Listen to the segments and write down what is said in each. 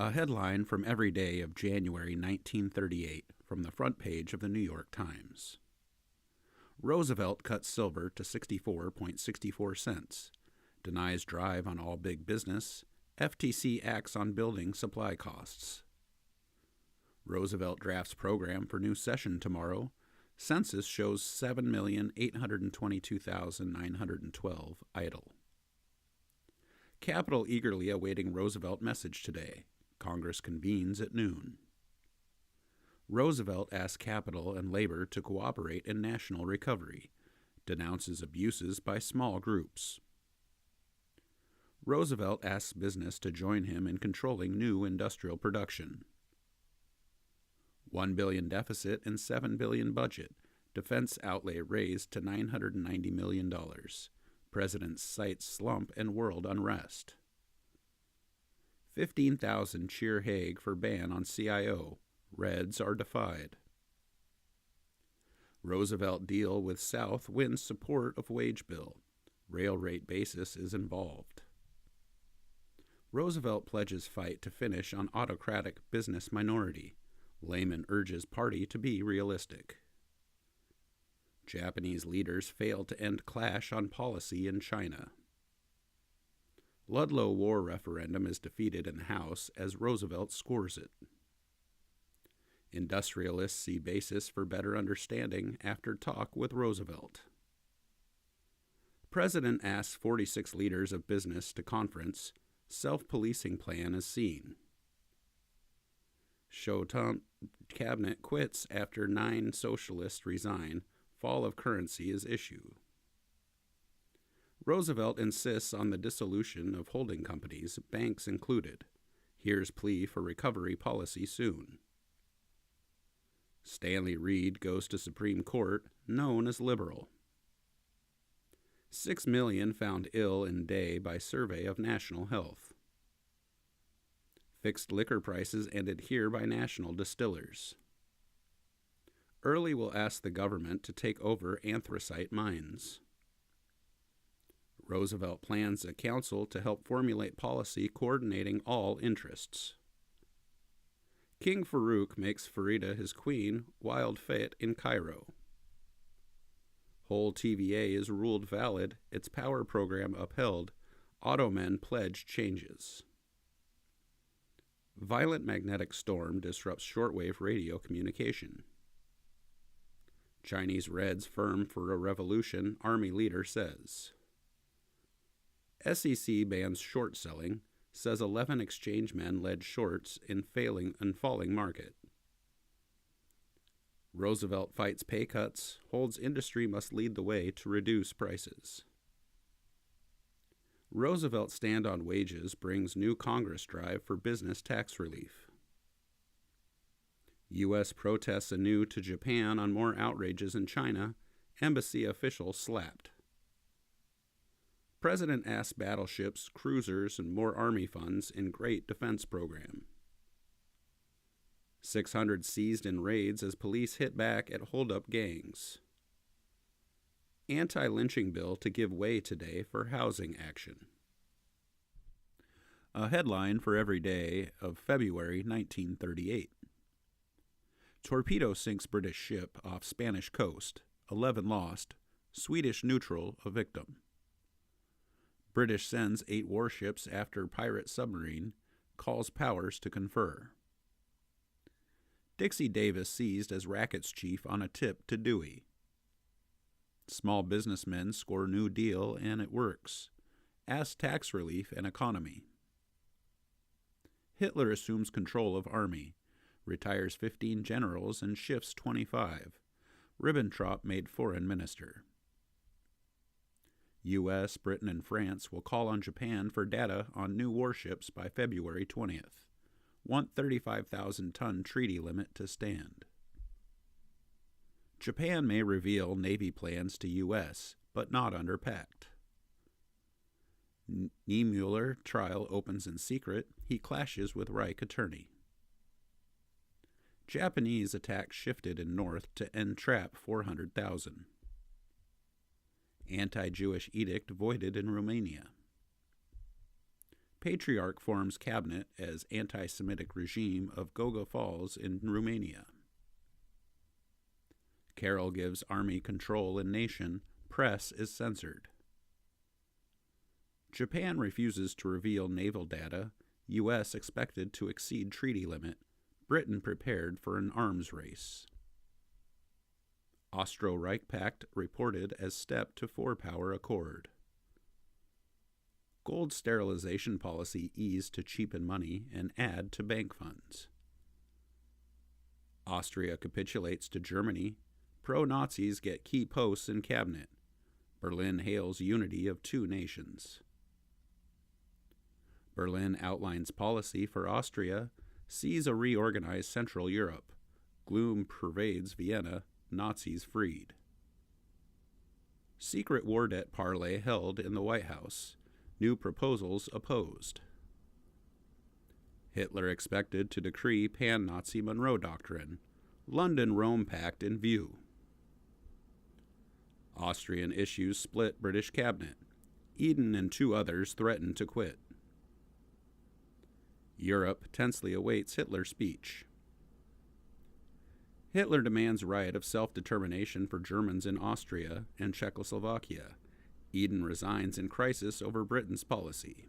A headline from every day of January 1938 from the front page of the New York Times. Roosevelt cuts silver to 64.64 cents. Denies drive on all big business. FTC acts on building supply costs. Roosevelt drafts program for new session tomorrow. Census shows 7,822,912 idle. Capitol eagerly awaiting Roosevelt message today. Congress convenes at noon. Roosevelt asks Capitol and Labor to cooperate in national recovery. Denounces abuses by small groups. Roosevelt asks business to join him in controlling new industrial production. $1 billion deficit and $7 billion budget. Defense outlay raised to $990 million. President cites slump and world unrest. 15,000 cheer Haig for ban on CIO. Reds are defied. Roosevelt deal with South wins support of wage bill. Rail rate basis is involved. Roosevelt pledges fight to finish on autocratic business minority. Layman urges party to be realistic. Japanese leaders fail to end clash on policy in China. Ludlow war referendum is defeated in the House as Roosevelt scores it. Industrialists see basis for better understanding after talk with Roosevelt. President asks 46 leaders of business to conference. Self-policing plan is seen. Shoton cabinet quits after 9 socialists resign. Fall of currency is issue. Roosevelt insists on the dissolution of holding companies, banks included. Hears plea for recovery policy soon. Stanley Reed goes to Supreme Court, known as liberal. 6 million found ill in day by survey of national health. Fixed liquor prices ended here by national distillers. Early will ask the government to take over anthracite mines. Roosevelt plans a council to help formulate policy coordinating all interests. King Farouk makes Farida his queen, wild fete in Cairo. Whole TVA is ruled valid, its power program upheld, Ottoman pledge changes. Violent magnetic storm disrupts shortwave radio communication. Chinese Reds firm for a revolution, Army leader says. SEC bans short selling, says 11 exchange men led shorts in falling market. Roosevelt fights pay cuts, holds industry must lead the way to reduce prices. Roosevelt stand on wages brings new Congress drive for business tax relief. U.S. protests anew to Japan on more outrages in China, embassy official slapped. President asks battleships, cruisers, and more Army funds in great defense program. 600 seized in raids as police hit back at hold-up gangs. Anti-lynching bill to give way today for housing action. A headline for every day of February 1938. Torpedo sinks British ship off Spanish coast. 11 lost. Swedish neutral a victim. British sends 8 warships after pirate submarine. Calls powers to confer. Dixie Davis seized as rackets chief on a tip to Dewey. Small businessmen score New Deal and it works. Ask tax relief and economy. Hitler assumes control of army. Retires 15 generals and shifts 25. Ribbentrop made foreign minister. U.S., Britain, and France will call on Japan for data on new warships by February 20th. Want 35,000-ton treaty limit to stand. Japan may reveal Navy plans to U.S., but not under pact. Niemöller trial opens in secret. He clashes with Reich attorney. Japanese attack shifted in north to entrap 400,000. Anti-Jewish edict voided in Romania. Patriarch forms cabinet as anti-Semitic regime of Goga falls in Romania. Carroll gives army control in nation. Press is censored. Japan refuses to reveal naval data. U.S. expected to exceed treaty limit. Britain prepared for an arms race. Austro-Reich Pact reported as step to four-power accord. Gold sterilization policy eased to cheapen money and add to bank funds. Austria capitulates to Germany. Pro-Nazis get key posts in cabinet. Berlin hails unity of two nations. Berlin outlines policy for Austria, sees a reorganized Central Europe. Gloom pervades Vienna, Nazis freed. Secret war debt parley held in the White House. New proposals opposed. Hitler expected to decree pan-Nazi Monroe Doctrine. London-Rome Pact in view. Austrian issues split British cabinet. Eden and two others threaten to quit. Europe tensely awaits Hitler's speech. Hitler demands right of self-determination for Germans in Austria and Czechoslovakia. Eden resigns in crisis over Britain's policy.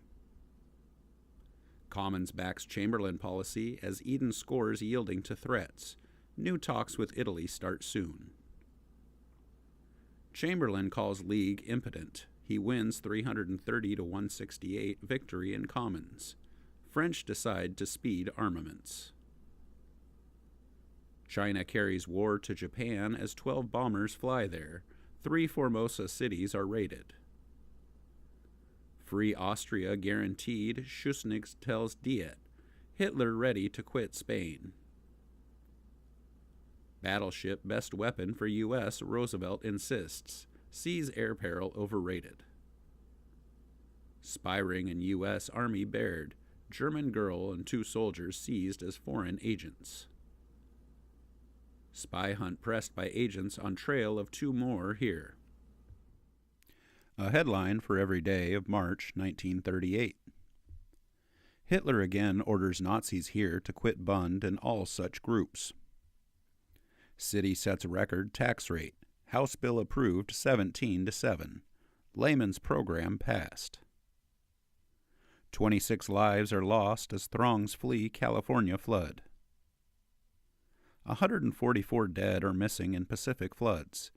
Commons backs Chamberlain policy as Eden scores yielding to threats. New talks with Italy start soon. Chamberlain calls League impotent. He wins 330 to 168 victory in Commons. French decide to speed armaments. China carries war to Japan as 12 bombers fly there. 3 Formosa cities are raided. Free Austria guaranteed. Schuschnigg tells Diet. Hitler ready to quit Spain. Battleship best weapon for U.S. Roosevelt insists. Sees air peril overrated. Spy ring in U.S. Army bared. German girl and 2 soldiers seized as foreign agents. Spy hunt pressed by agents on trail of 2 more here. A headline for every day of March 1938. Hitler again orders Nazis here to quit Bund and all such groups. City sets record tax rate. House bill approved 17-7. Layman's program passed. 26 lives are lost as throngs flee California flood. 144 dead or missing in Pacific floods.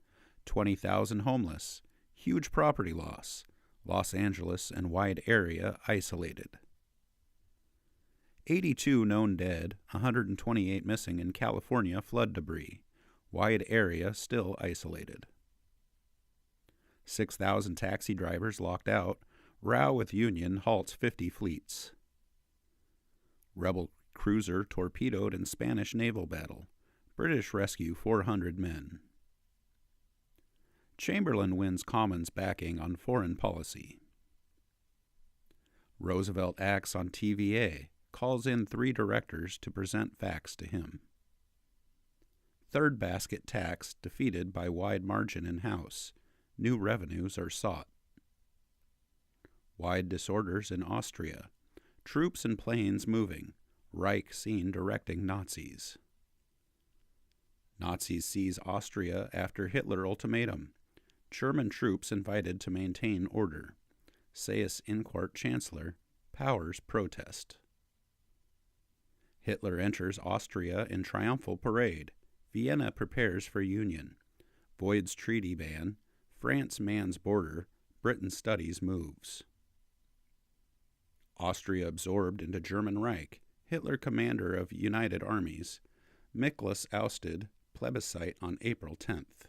20,000 homeless. Huge property loss. Los Angeles and wide area isolated. 82 known dead, 128 missing in California flood debris. Wide area still isolated. 6,000 taxi drivers locked out. Row with Union halts 50 fleets. Rebel cruiser torpedoed in Spanish naval battle. British rescue 400 men. Chamberlain wins Commons backing on foreign policy. Roosevelt acts on TVA, calls in 3 directors to present facts to him. Third basket tax defeated by wide margin in House. New revenues are sought. Wide disorders in Austria. Troops and planes moving. Reich seen directing Nazis. Nazis seize Austria after Hitler ultimatum. German troops invited to maintain order. Seyss-Inquart Chancellor. Powers protest. Hitler enters Austria in triumphal parade. Vienna prepares for union. Voids treaty ban. France mans border. Britain studies moves. Austria absorbed into German Reich. Hitler commander of United Armies. Miklas ousted. Plebiscite on April 10th.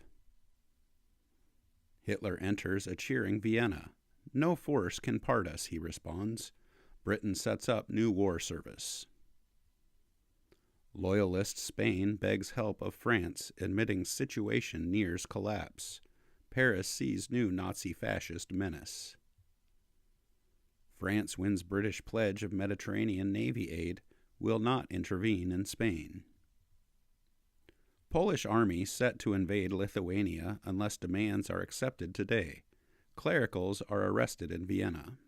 Hitler enters a cheering Vienna. No force can part us, he responds. Britain sets up new war service. Loyalist Spain begs help of France, admitting situation nears collapse. Paris sees new Nazi-fascist menace. France wins British pledge of Mediterranean Navy aid, will not intervene in Spain. Polish army set to invade Lithuania unless demands are accepted today. Clericals are arrested in Vienna.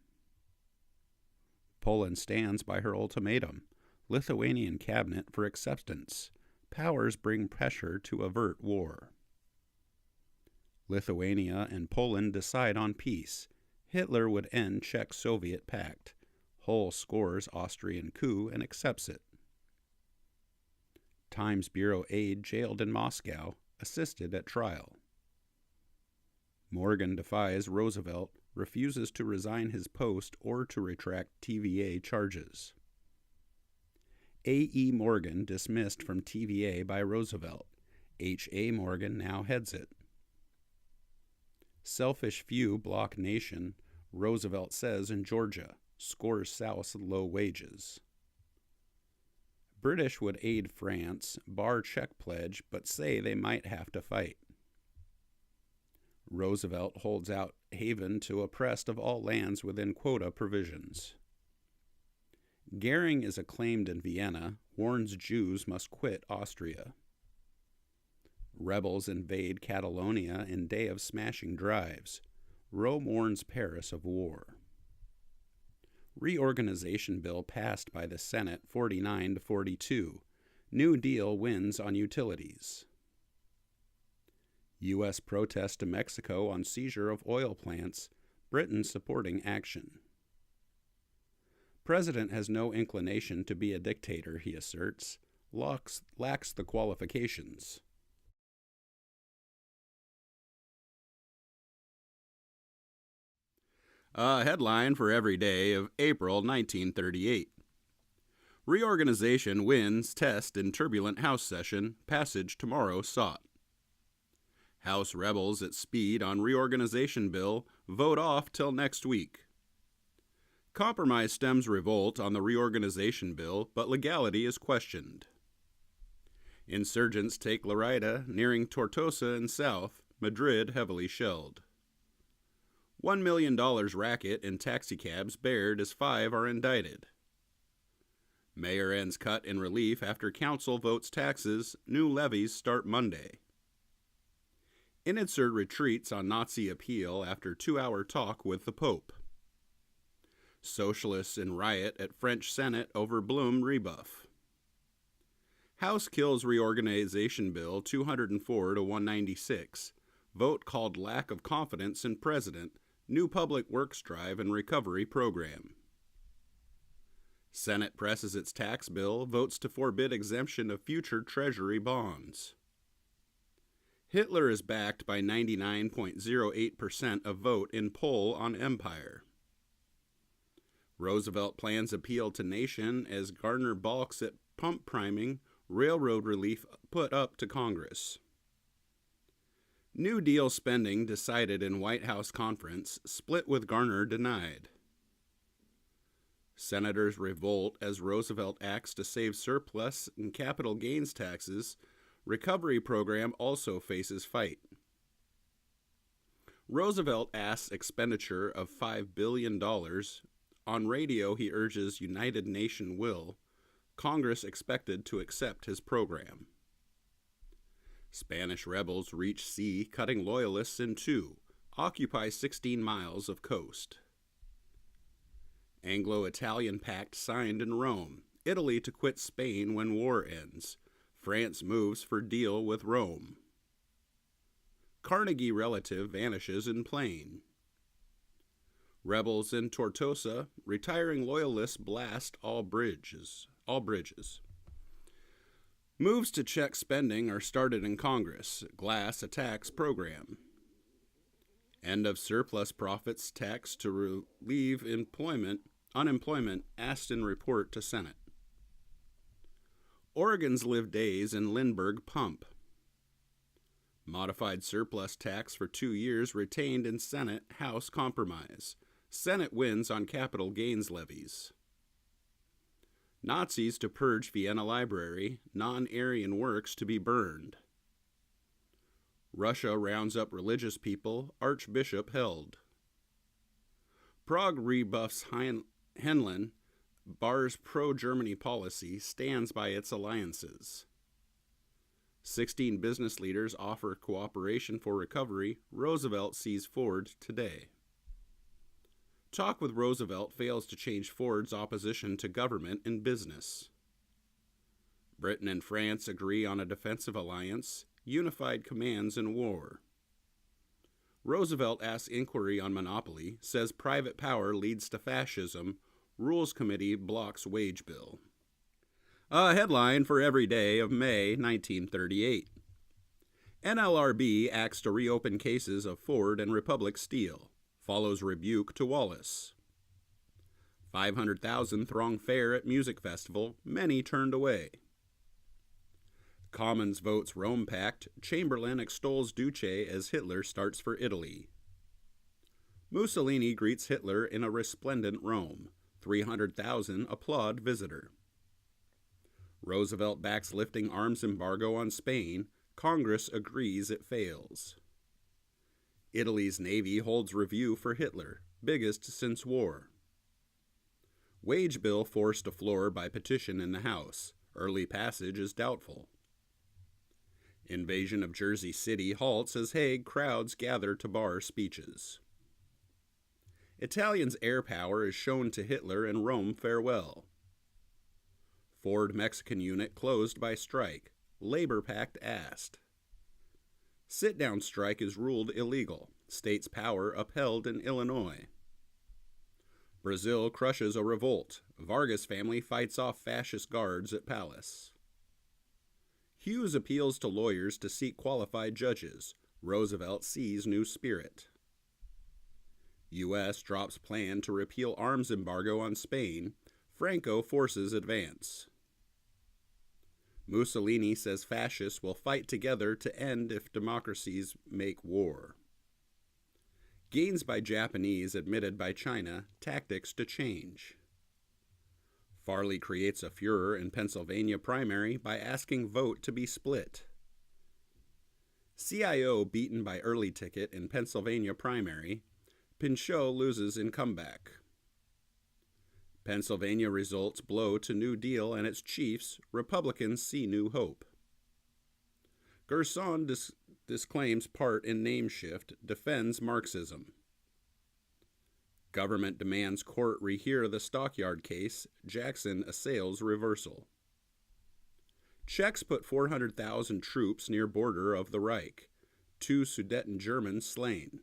Poland stands by her ultimatum. Lithuanian cabinet for acceptance. Powers bring pressure to avert war. Lithuania and Poland decide on peace. Hitler would end Czech-Soviet pact. Hull scores Austrian coup and accepts it. Times Bureau aide jailed in Moscow, assisted at trial. Morgan defies Roosevelt, refuses to resign his post or to retract TVA charges. A.E. Morgan dismissed from TVA by Roosevelt. H.A. Morgan now heads it. Selfish few block nation, Roosevelt says in Georgia, scores South's low wages. British would aid France, bar Czech pledge, but say they might have to fight. Roosevelt holds out haven to oppressed of all lands within quota provisions. Goering is acclaimed in Vienna, warns Jews must quit Austria. Rebels invade Catalonia in day of smashing drives. Rome warns Paris of war. Reorganization bill passed by the Senate 49-42. New Deal wins on utilities. U.S. protest to Mexico on seizure of oil plants. Britain supporting action. President has no inclination to be a dictator, he asserts. Lacks the qualifications. A headline for every day of April 1938. Reorganization wins test in turbulent House session. Passage tomorrow sought. House rebels at speed on reorganization bill. Vote off till next week. Compromise stems revolt on the reorganization bill, but legality is questioned. Insurgents take Lerida, nearing Tortosa and south. Madrid heavily shelled. $1 million racket in taxicabs bared as 5 are indicted. Mayor ends cut in relief after council votes taxes. New levies start Monday. Innitzer retreats on Nazi appeal after 2-hour talk with the Pope. Socialists in riot at French Senate over Blum rebuff. House kills reorganization bill 204 to 196. Vote called lack of confidence in president. New public works drive and recovery program. Senate presses its tax bill, votes to forbid exemption of future Treasury bonds. Hitler is backed by 99.08% of vote in poll on empire. Roosevelt plans appeal to nation as Gardner balks at pump priming, railroad relief put up to Congress. New Deal spending decided in White House conference, split with Garner denied. Senators revolt as Roosevelt acts to save surplus and capital gains taxes. Recovery program also faces fight. Roosevelt asks expenditure of $5 billion. On radio, he urges United Nation will. Congress expected to accept his program. Spanish rebels reach sea, cutting loyalists in two. Occupy 16 miles of coast. Anglo-Italian pact signed in Rome. Italy to quit Spain when war ends. France moves for deal with Rome. Carnegie relative vanishes in plane. Rebels in Tortosa, retiring loyalists blast all bridges. Moves to check spending are started in Congress. Glass attacks program. End of surplus profits tax to relieve unemployment asked in report to Senate. Oregon's live days in Lindbergh pump. Modified surplus tax for 2 years retained in Senate, House compromise. Senate wins on capital gains levies. Nazis to purge Vienna Library, non-Aryan works to be burned. Russia rounds up religious people, Archbishop held. Prague rebuffs Henlin, bars pro-Germany policy, stands by its alliances. 16 business leaders offer cooperation for recovery. Roosevelt sees Ford today. Talk with Roosevelt fails to change Ford's opposition to government in business. Britain and France agree on a defensive alliance, unified commands in war. Roosevelt asks inquiry on monopoly, says private power leads to fascism, Rules Committee blocks wage bill. A headline for every day of May 1938. NLRB acts to reopen cases of Ford and Republic Steel. Follows rebuke to Wallace. 500,000 throng fair at music festival, many turned away. Commons votes Rome Pact, Chamberlain extols Duce as Hitler starts for Italy. Mussolini greets Hitler in a resplendent Rome. 300,000 applaud visitor. Roosevelt backs lifting arms embargo on Spain. Congress agrees it fails. Italy's navy holds review for Hitler, biggest since war. Wage bill forced to floor by petition in the House. Early passage is doubtful. Invasion of Jersey City halts as Hague crowds gather to bar speeches. Italians' air power is shown to Hitler and Rome farewell. Ford Mexican unit closed by strike. Labor Pact asked. Sit-down strike is ruled illegal. State's power upheld in Illinois. Brazil crushes a revolt. Vargas family fights off fascist guards at palace. Hughes appeals to lawyers to seek qualified judges. Roosevelt sees new spirit. U.S. drops plan to repeal arms embargo on Spain. Franco forces advance. Mussolini says fascists will fight together to end if democracies make war. Gains by Japanese admitted by China, tactics to change. Farley creates a furor in Pennsylvania primary by asking vote to be split. CIO beaten by early ticket in Pennsylvania primary. Pinchot loses in comeback. Pennsylvania results blow to New Deal and its chiefs. Republicans see new hope. Gerson disclaims part in name shift, defends Marxism. Government demands court rehear the Stockyard case. Jackson assails reversal. Czechs put 400,000 troops near border of the Reich. 2 Sudeten Germans slain.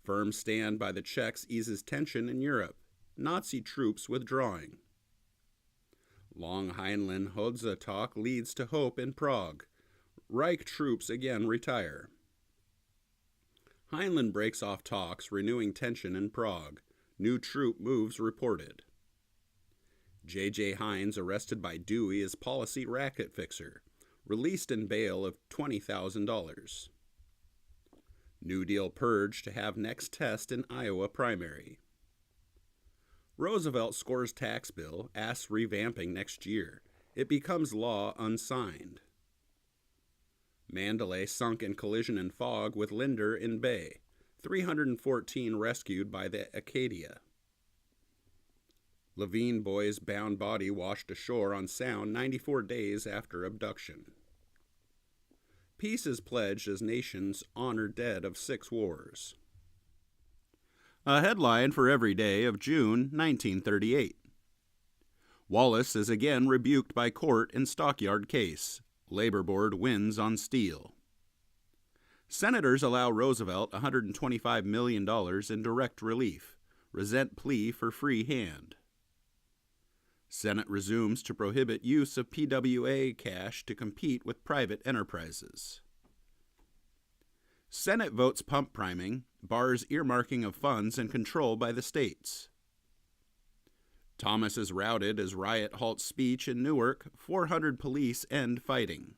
Firm stand by the Czechs eases tension in Europe. Nazi troops withdrawing. Long Heinlein-Hodze talk leads to hope in Prague. Reich troops again retire. Heinlein breaks off talks, renewing tension in Prague. New troop moves reported. J.J. Hines arrested by Dewey as policy racket fixer. Released in bail of $20,000. New Deal purge to have next test in Iowa primary. Roosevelt scores tax bill, asks revamping next year. It becomes law unsigned. Mandalay sunk in collision and fog with Linder in Bay. 314 rescued by the Acadia. Levine boy's bound body washed ashore on Sound 94 days after abduction. Peace is pledged as nations honor dead of 6 wars. A headline for every day of June 1938. Wallace is again rebuked by court in Stockyard case. Labor Board wins on steel. Senators allow Roosevelt $125 million in direct relief. Resent plea for free hand. Senate resumes to prohibit use of PWA cash to compete with private enterprises. Senate votes pump priming, bars earmarking of funds and control by the states. Thomas is routed as riot halts speech in Newark. 400 police end fighting.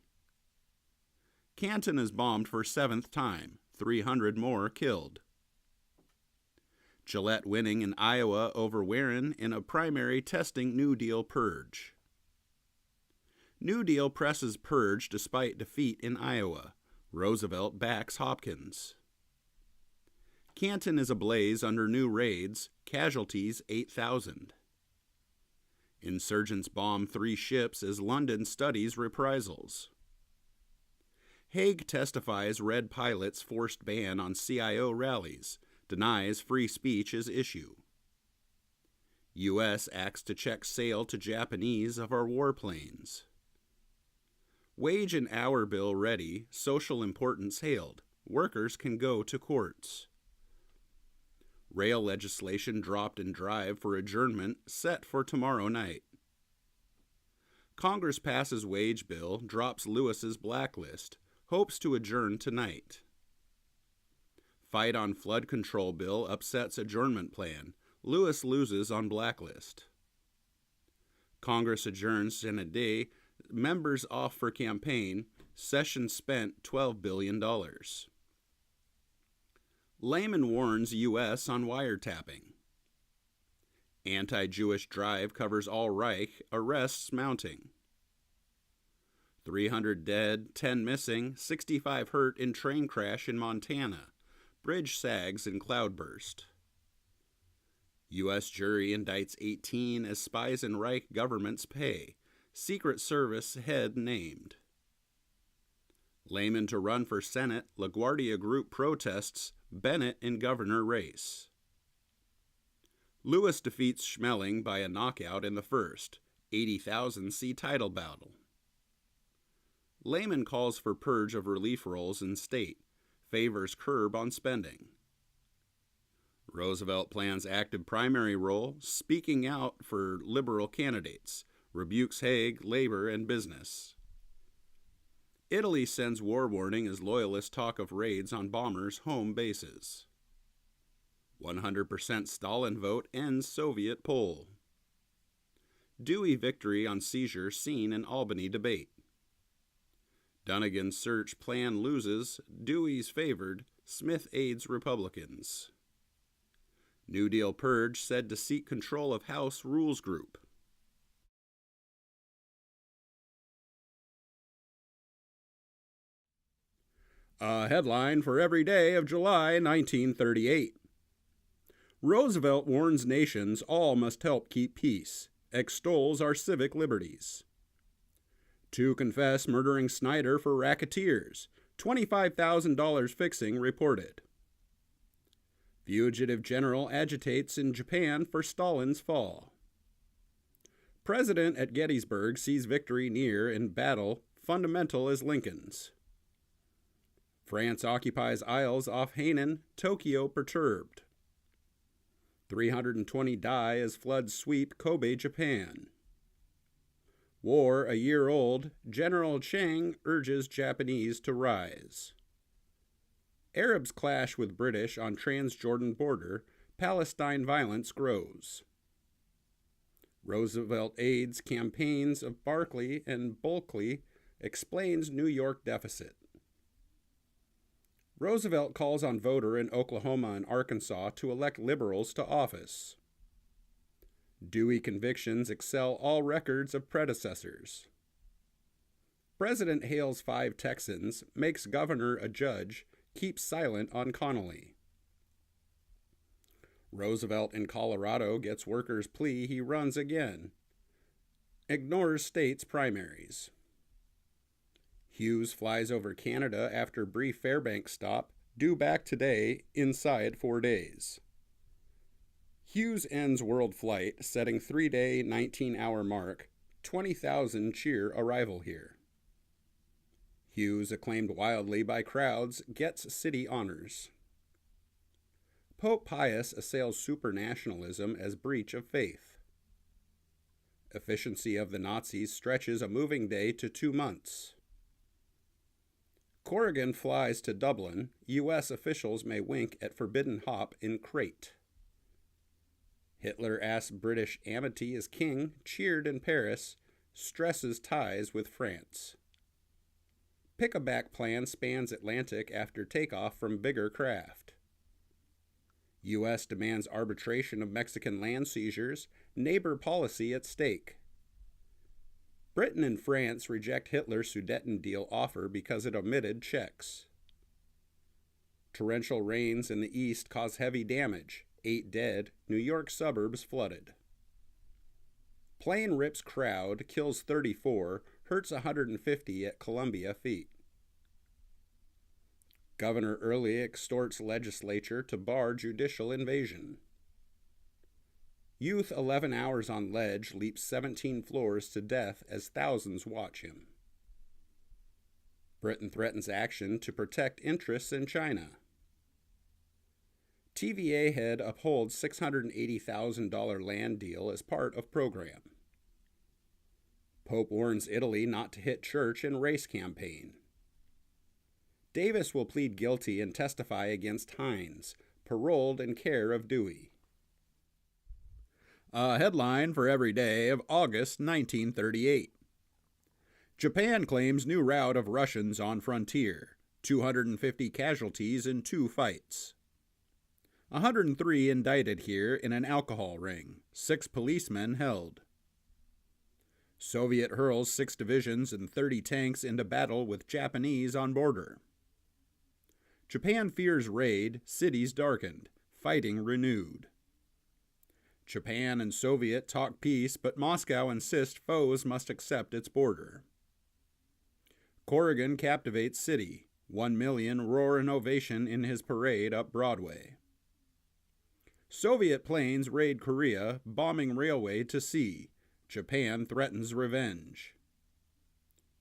Canton is bombed for 7th time. 300 more killed. Gillette winning in Iowa over Warren in a primary testing New Deal purge. New Deal presses purge despite defeat in Iowa. Roosevelt backs Hopkins. Canton is ablaze under new raids. Casualties 8,000. Insurgents bomb 3 ships as London studies reprisals. Hague testifies Red pilots' forced ban on CIO rallies. denies free speech is issue. U.S. acts to check sale to Japanese of our warplanes. Wage and hour bill ready, social importance hailed. Workers can go to courts. Rail legislation dropped in drive for adjournment set for tomorrow night. Congress passes wage bill, drops Lewis's blacklist, hopes to adjourn tonight. Fight on flood control bill upsets adjournment plan. Lewis loses on blacklist. Congress adjourns in a day. Members off for campaign. Session spent $12 billion. Layman warns U.S. on wiretapping. Anti-Jewish drive covers all Reich. Arrests mounting. 300 dead, 10 missing, 65 hurt in train crash in Montana. Bridge sags in cloudburst. U.S. jury indicts 18 as spies in Reich government's pay. Secret Service head named. Layman to run for Senate. LaGuardia Group protests. Bennett in governor race. Lewis defeats Schmeling by a knockout in the first. 80,000 see title battle. Layman calls for purge of relief rolls in state. Favors curb on spending. Roosevelt plans active primary role, speaking out for liberal candidates. Rebukes Haig, labor, and business. Italy sends war warning as loyalists talk of raids on bombers' home bases. 100% Stalin vote ends Soviet poll. Dewey victory on seizure seen in Albany debate. Dunnigan's search plan loses. Dewey's favored. Smith aids Republicans. New Deal purge said to seek control of House Rules Group. A headline for every day of July 1938. Roosevelt warns nations all must help keep peace, extols our civic liberties. Two confess murdering Snyder for racketeers, $25,000 fixing reported. Fugitive general agitates in Japan for Stalin's fall. President at Gettysburg sees victory near in battle, fundamental as Lincoln's. France occupies isles off Hainan, Tokyo perturbed. 320 die as floods sweep Kobe, Japan. War a year old, General Chang urges Japanese to rise. Arabs clash with British on Transjordan border, Palestine violence grows. Roosevelt aides campaigns of Barclay and Bulkley, explains New York deficit. Roosevelt calls on voter in Oklahoma and Arkansas to elect liberals to office. Dewey convictions excel all records of predecessors. President hails 5 Texans, makes governor a judge, keeps silent on Connolly. Roosevelt in Colorado gets workers' plea he runs again. Ignores states' primaries. Hughes flies over Canada after brief Fairbanks stop, due back today, inside 4 days. Hughes ends world flight, setting 3-day, 19-hour mark. 20,000 cheer arrival here. Hughes, acclaimed wildly by crowds, gets city honors. Pope Pius assails supernationalism as breach of faith. Efficiency of the Nazis stretches a moving day to 2 months. Corrigan flies to Dublin. U.S. officials may wink at forbidden hop in crate. Hitler asks British amity as king, cheered in Paris, stresses ties with France. Pick-a-back plan spans Atlantic after takeoff from bigger craft. U.S. demands arbitration of Mexican land seizures, neighbor policy at stake. Britain and France reject Hitler's Sudeten deal offer because it omitted checks. Torrential rains in the east cause heavy damage. 8 dead, New York suburbs flooded. Plane rips crowd, kills 34, hurts 150 at Columbia feet. Governor Early extorts legislature to bar judicial invasion. Youth 11 hours on ledge leaps 17 floors to death as thousands watch him. Britain threatens action to protect interests in China. TVA head upholds $680,000 land deal as part of program. Pope warns Italy not to hit church in race campaign. Davis will plead guilty and testify against Hines, paroled in care of Dewey. A headline for every day of August 1938. Japan claims new rout of Russians on frontier. 250 casualties in 2 fights. 103 indicted here in an alcohol ring. 6 policemen held. Soviet hurls 6 divisions and 30 tanks into battle with Japanese on border. Japan fears raid, cities darkened, fighting renewed. Japan and Soviet talk peace, but Moscow insists foes must accept its border. Corrigan captivates city. 1 million roar an ovation in his parade up Broadway. Soviet planes raid Korea, bombing railway to sea. Japan threatens revenge.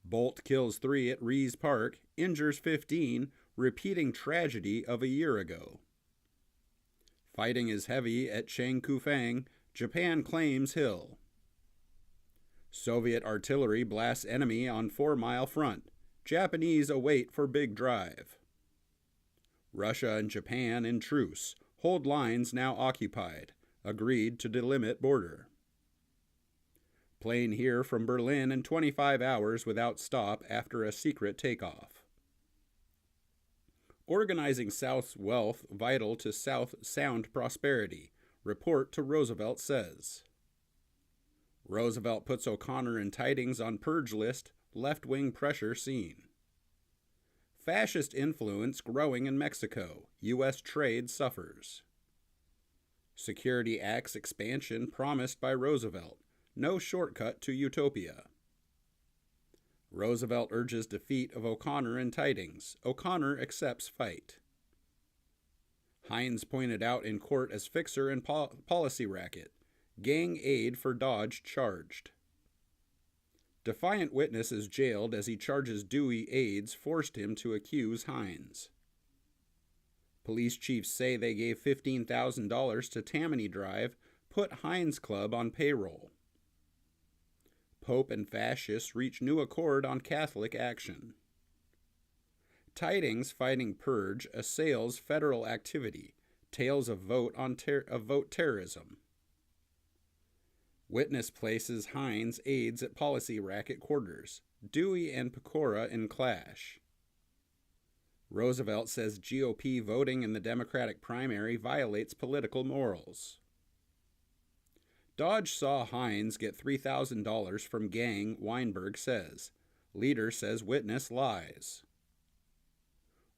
Bolt kills 3 at Rees Park, injures 15, repeating tragedy of a year ago. Fighting is heavy at Changkufang, Japan claims hill. Soviet artillery blasts enemy on 4-mile front. Japanese await for big drive. Russia and Japan in truce. Hold lines now occupied. Agreed to delimit border. Plane here from Berlin in 25 hours without stop after a secret takeoff. Organizing South's wealth vital to South sound prosperity. Report to Roosevelt says. Roosevelt puts O'Connor in tidings on purge list, left-wing pressure seen. Fascist influence growing in Mexico. U.S. trade suffers. Security Act's expansion promised by Roosevelt. No shortcut to utopia. Roosevelt urges defeat of O'Connor in tidings. O'Connor accepts fight. Hines pointed out in court as fixer in policy racket. Gang aid for Dodge charged. Defiant witness is jailed as he charges Dewey aides forced him to accuse Hines. Police chiefs say they gave $15,000 to Tammany Drive, put Hines Club on payroll. Pope and fascists reach new accord on Catholic action. Tidings fighting purge assails federal activity. Tales of vote terrorism. Witness places Hines aides at policy racket quarters. Dewey and Pecora in clash. Roosevelt says GOP voting in the Democratic primary violates political morals. Dodge saw Hines get $3,000 from gang, Weinberg says. Leader says witness lies.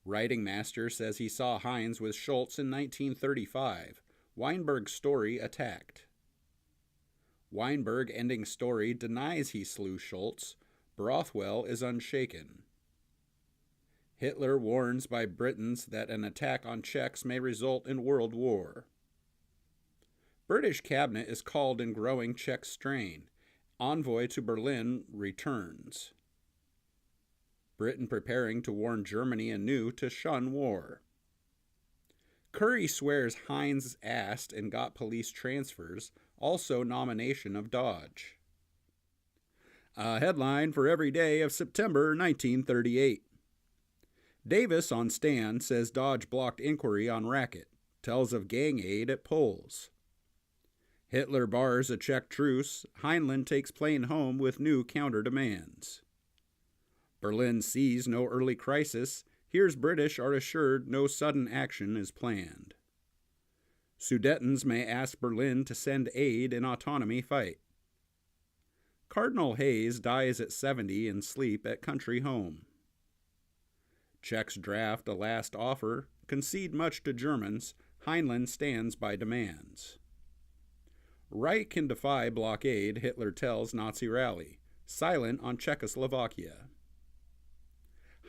Writing master says he saw Hines with Schultz in 1935. Weinberg's story attacked. Weinberg ending story denies he slew Schultz. Brothwell is unshaken. Hitler warns by Britons that an attack on Czechs may result in world war. British cabinet is called in growing Czech strain. Envoy to Berlin returns. Britain preparing to warn Germany anew to shun war. Curry swears Hines asked and got police transfers, also nomination of Dodge. A headline for every day of September 1938. Davis on stand says Dodge blocked inquiry on racket, tells of gang aid at polls. Hitler bars a Czech truce, Heinlein takes plane home with new counter-demands. Berlin sees no early crisis, here's British are assured no sudden action is planned. Sudetens may ask Berlin to send aid in autonomy fight. Cardinal Hayes dies at 70 in sleep at country home. Czechs draft a last offer, concede much to Germans, Heinlein stands by demands. Reich can defy blockade, Hitler tells Nazi rally, silent on Czechoslovakia.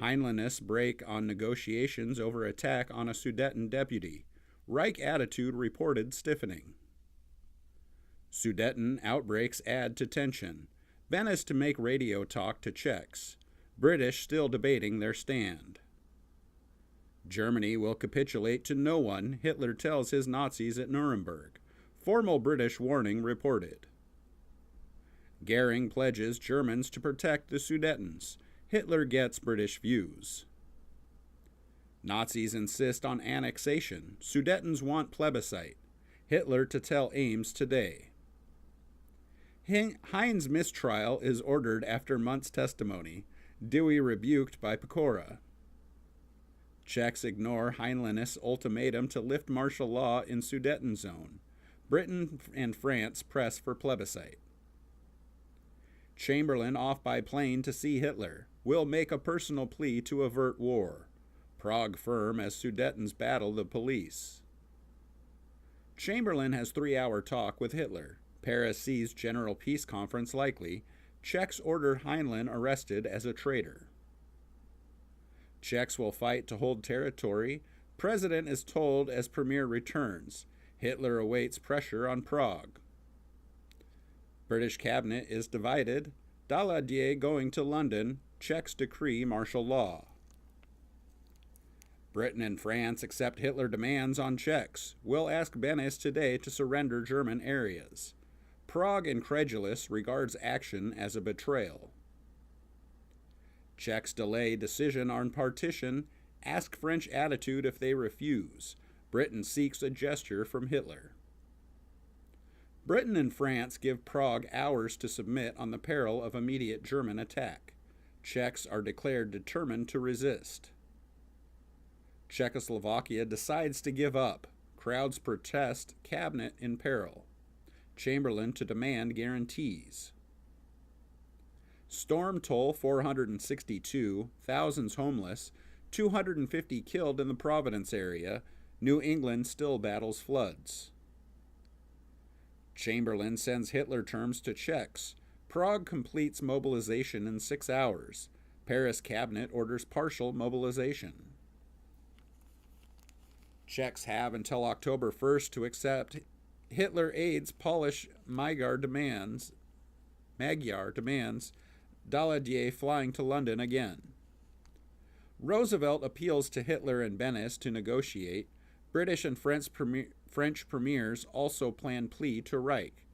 Heinleinists break on negotiations over attack on a Sudeten deputy. Reich attitude reported stiffening. Sudeten outbreaks add to tension. Venice to make radio talk to Czechs. British still debating their stand. Germany will capitulate to no one, Hitler tells his Nazis at Nuremberg. Formal British warning reported. Goering pledges Germans to protect the Sudetens. Hitler gets British views. Nazis insist on annexation. Sudetens want plebiscite. Hitler to tell Ames today. Heinz mistrial is ordered after months' testimony. Dewey rebuked by Pecora. Czechs ignore Heinleinists' ultimatum to lift martial law in Sudeten zone. Britain and France press for plebiscite. Chamberlain off by plane to see Hitler. Will make a personal plea to avert war. Prague firm as Sudetens battle the police. Chamberlain has 3-hour talk with Hitler. Paris sees General Peace Conference likely. Czechs order Heinlein arrested as a traitor. Czechs will fight to hold territory. President is told as Premier returns. Hitler awaits pressure on Prague. British cabinet is divided. Daladier going to London. Czechs decree martial law. Britain and France accept Hitler demands on Czechs. Will ask Venice today to surrender German areas. Prague incredulous regards action as a betrayal. Czechs delay decision on partition. Ask French attitude if they refuse. Britain seeks a gesture from Hitler. Britain and France give Prague hours to submit on the peril of immediate German attack. Czechs are declared determined to resist. Czechoslovakia decides to give up. Crowds protest, cabinet in peril. Chamberlain to demand guarantees. Storm toll 462, thousands homeless, 250 killed in the Providence area. New England still battles floods. Chamberlain sends Hitler terms to Czechs. Prague completes mobilization in 6 hours. Paris cabinet orders partial mobilization. Czechs have until October 1st to accept Hitler aids Polish Magyar demands. Daladier flying to London again. Roosevelt appeals to Hitler and Venice to negotiate. British and French premiers also plan plea to Reich.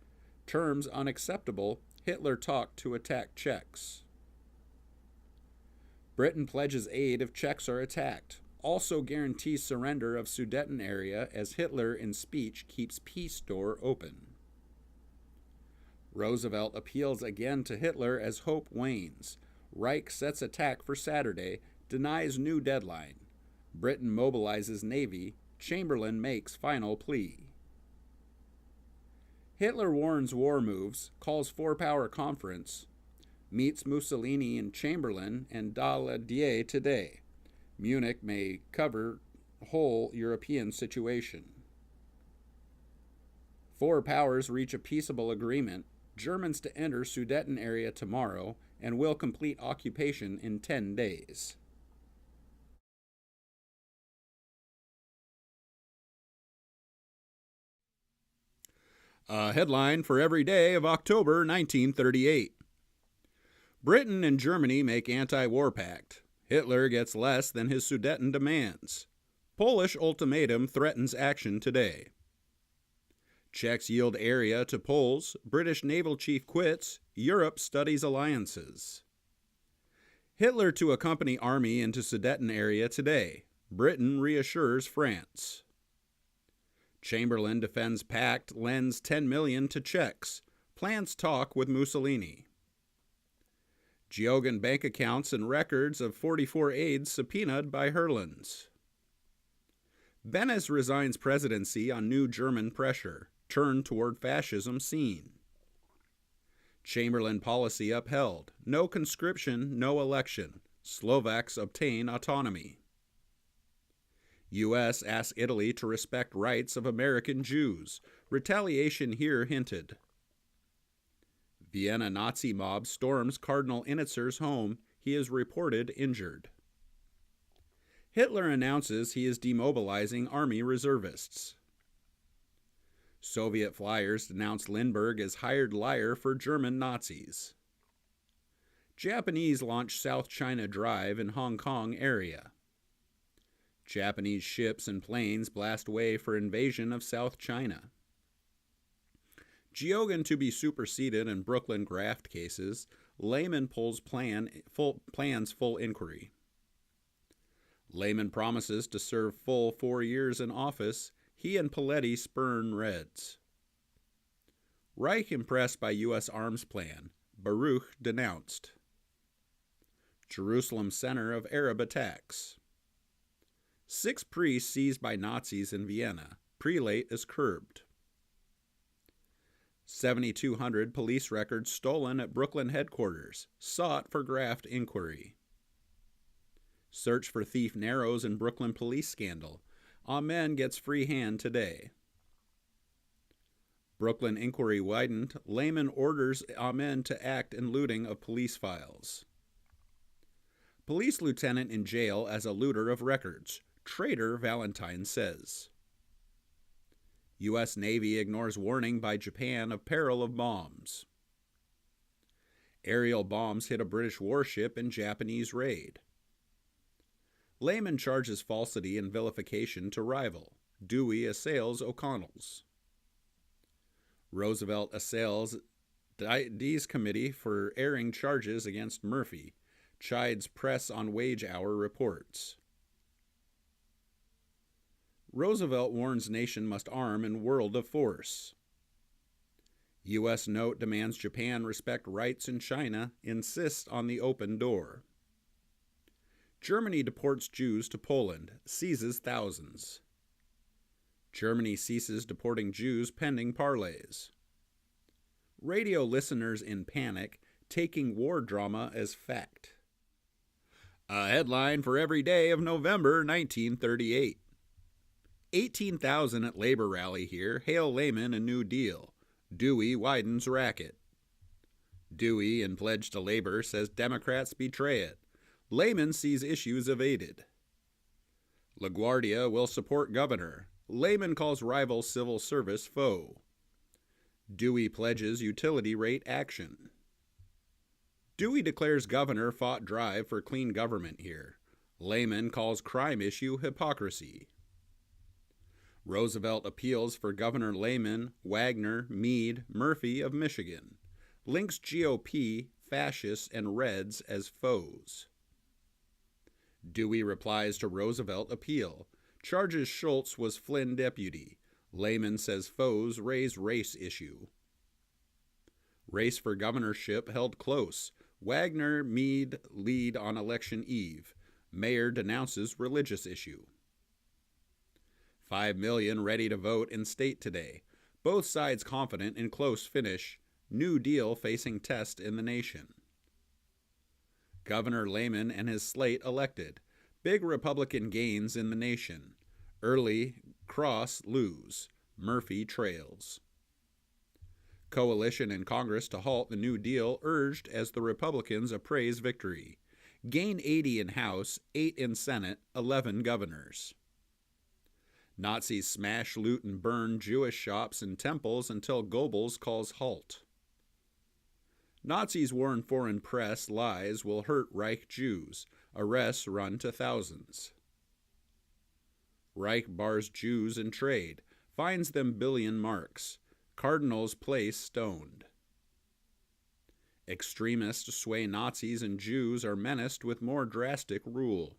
Terms unacceptable. Hitler talk to attack Czechs. Britain pledges aid if Czechs are attacked. Also guarantees surrender of Sudeten area as Hitler in speech keeps peace door open. Roosevelt appeals again to Hitler as hope wanes. Reich sets attack for Saturday, denies new deadline. Britain mobilizes Navy. Chamberlain makes final plea. Hitler warns war moves, calls four-power conference, meets Mussolini and Chamberlain and Daladier today. Munich may cover whole European situation. Four powers reach a peaceable agreement. Germans to enter Sudeten area tomorrow and will complete occupation in 10 days. A headline for every day of October 1938. Britain and Germany make anti-war pact. Hitler gets less than his Sudeten demands. Polish ultimatum threatens action today. Czechs yield area to Poles. British naval chief quits. Europe studies alliances. Hitler to accompany army into Sudeten area today. Britain reassures France. Chamberlain defends pact, lends 10 million to Czechs. Plans talk with Mussolini. Geoghegan bank accounts and records of 44 aides subpoenaed by Herlands. Venice resigns presidency on new German pressure. Turn toward fascism seen. Chamberlain policy upheld. No conscription, no election. Slovaks obtain autonomy. U.S. asks Italy to respect rights of American Jews. Retaliation here hinted. Vienna Nazi mob storms Cardinal Initzer's home. He is reported injured. Hitler announces he is demobilizing army reservists. Soviet flyers denounce Lindbergh as hired liar for German Nazis. Japanese launch South China Drive in Hong Kong area. Japanese ships and planes blast way for invasion of South China. Geoghegan to be superseded in Brooklyn graft cases. Lehman pulls plans full inquiry. Lehman promises to serve full 4 years in office. He and Paletti spurn Reds. Reich impressed by U.S. arms plan. Baruch denounced. Jerusalem center of Arab attacks. 6 priests seized by Nazis in Vienna. Prelate is curbed. 7,200 police records stolen at Brooklyn headquarters. Sought for graft inquiry. Search for thief narrows in Brooklyn police scandal. Amen gets free hand today. Brooklyn inquiry widened. Lehman orders Amen to act in looting of police files. Police lieutenant in jail as a looter of records. Traitor, Valentine says. U.S. Navy ignores warning by Japan of peril of bombs. Aerial bombs hit a British warship in Japanese raid. Lehman charges falsity and vilification to rival. Dewey assails O'Connell's. Roosevelt assails Dees Committee for airing charges against Murphy. Chides press on wage hour reports. Roosevelt warns nation must arm in world of force. U.S. note demands Japan respect rights in China, insists on the open door. Germany deports Jews to Poland, seizes thousands. Germany ceases deporting Jews pending parleys. Radio listeners in panic, taking war drama as fact. A headline for every day of November 1938. 18,000 at labor rally here hail Lehman a New Deal. Dewey widens racket. Dewey, in pledge to labor, says Democrats betray it. Lehman sees issues evaded. LaGuardia will support governor. Lehman calls rival civil service foe. Dewey pledges utility rate action. Dewey declares governor fought drive for clean government here. Lehman calls crime issue hypocrisy. Roosevelt appeals for Governor Lehman, Wagner, Meade, Murphy of Michigan. Links GOP, fascists, and Reds as foes. Dewey replies to Roosevelt appeal. Charges Schultz was Flynn deputy. Lehman says foes raise race issue. Race for governorship held close. Wagner, Meade lead on election eve. Mayor denounces religious issue. 5 million ready to vote in state today. Both sides confident in close finish. New Deal facing test in the nation. Governor Lehman and his slate elected. Big Republican gains in the nation. Early, Cross lose. Murphy trails. Coalition in Congress to halt the New Deal urged as the Republicans appraise victory. Gain 80 in House, 8 in Senate, 11 governors. Nazis smash, loot, and burn Jewish shops and temples until Goebbels calls halt. Nazis warn foreign press lies will hurt Reich Jews. Arrests run to thousands. Reich bars Jews in trade, fines them billion marks. Cardinals place stoned. Extremists sway Nazis and Jews are menaced with more drastic rule.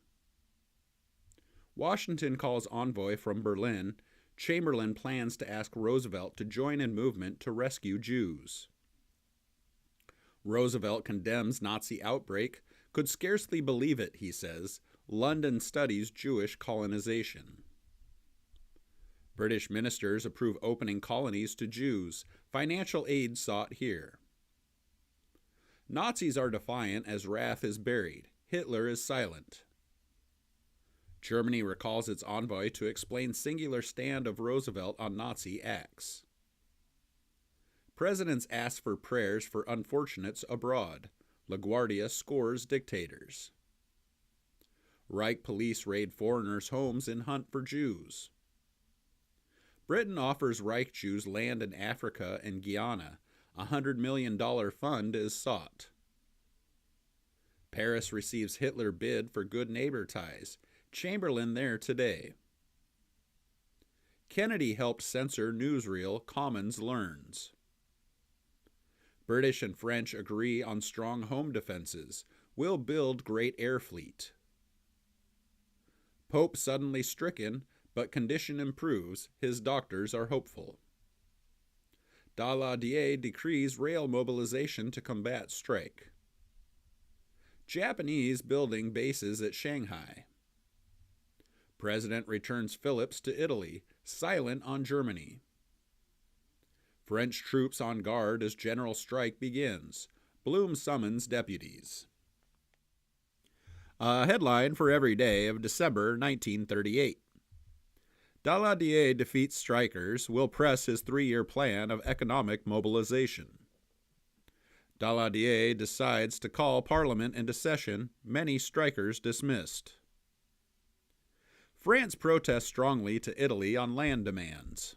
Washington calls envoy from Berlin. Chamberlain plans to ask Roosevelt to join in movement to rescue Jews. Roosevelt condemns Nazi outbreak. Could scarcely believe it, he says. London studies Jewish colonization. British ministers approve opening colonies to Jews. Financial aid sought here. Nazis are defiant as wrath is buried. Hitler is silent. Germany recalls its envoy to explain singular stand of Roosevelt on Nazi acts. Presidents ask for prayers for unfortunates abroad. LaGuardia scores dictators. Reich police raid foreigners' homes in hunt for Jews. Britain offers Reich Jews land in Africa and Guyana. A $100 million fund is sought. Paris receives Hitler bid for good neighbor ties. Chamberlain there today. Kennedy helped censor newsreel Commons learns. British and French agree on strong home defenses. Will build great air fleet. Pope suddenly stricken, but condition improves. His doctors are hopeful. Daladier decrees rail mobilization to combat strike. Japanese building bases at Shanghai. President returns Phillips to Italy, silent on Germany. French troops on guard as general strike begins. Blum summons deputies. A headline for every day of December 1938. Daladier defeats strikers, will press his 3-year plan of economic mobilization. Daladier decides to call Parliament into session, many strikers dismissed. France protests strongly to Italy on land demands.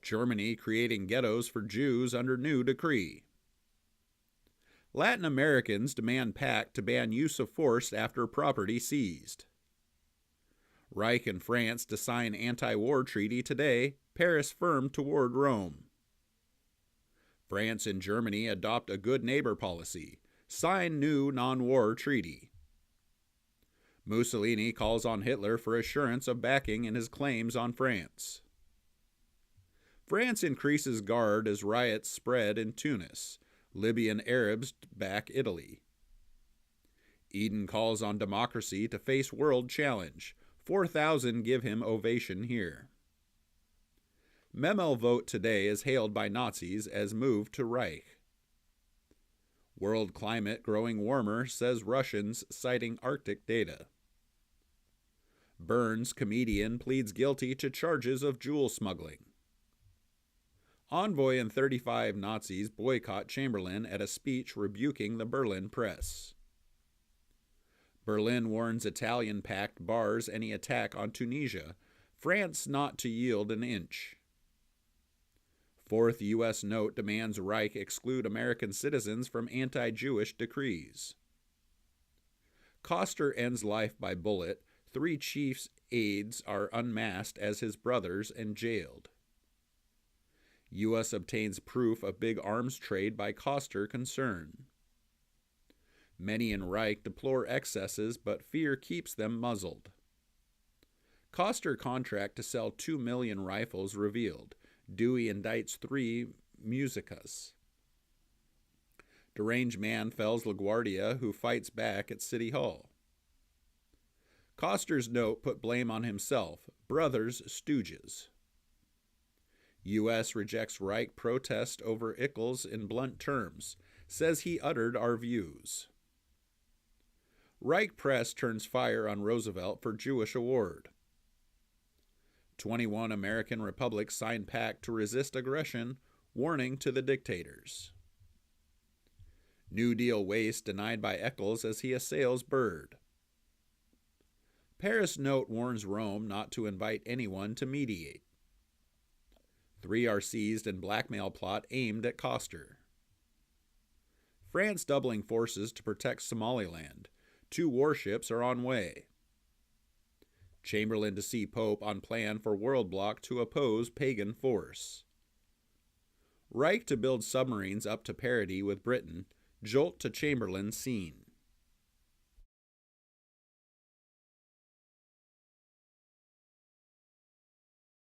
Germany creating ghettos for Jews under new decree. Latin Americans demand pact to ban use of force after property seized. Reich and France to sign anti-war treaty today, Paris firm toward Rome. France and Germany adopt a good neighbor policy, sign new non-war treaty. Mussolini calls on Hitler for assurance of backing in his claims on France. France increases guard as riots spread in Tunis. Libyan Arabs back Italy. Eden calls on democracy to face world challenge. 4,000 give him ovation here. Memel vote today is hailed by Nazis as move to Reich. World climate growing warmer, says Russians, citing Arctic data. Burns comedian pleads guilty to charges of jewel smuggling. Envoy and 35 Nazis boycott Chamberlain at a speech rebuking the Berlin press. Berlin warns Italian pact bars any attack on Tunisia. France not to yield an inch. Fourth U.S. note demands Reich exclude American citizens from anti-Jewish decrees. Koster ends life by bullet. 3 chiefs' aides are unmasked as his brothers and jailed. U.S. obtains proof of big arms trade by Koster concern. Many in Reich deplore excesses, but fear keeps them muzzled. Koster contract to sell 2 million rifles revealed. Dewey indicts 3 musicas. Deranged man fells LaGuardia who fights back at City Hall. Koster's note put blame on himself. Brothers stooges. U.S. rejects Reich protest over Ickles in blunt terms. Says he uttered our views. Reich press turns fire on Roosevelt for Jewish award. 21 American republics sign pact to resist aggression, warning to the dictators. New Deal waste denied by Eccles as he assails Byrd. Paris note warns Rome not to invite anyone to mediate. 3 are seized in blackmail plot aimed at Koster. France doubling forces to protect Somaliland. 2 warships are on way. Chamberlain to see Pope on plan for world bloc to oppose pagan force. Reich to build submarines up to parity with Britain. Jolt to Chamberlain seen.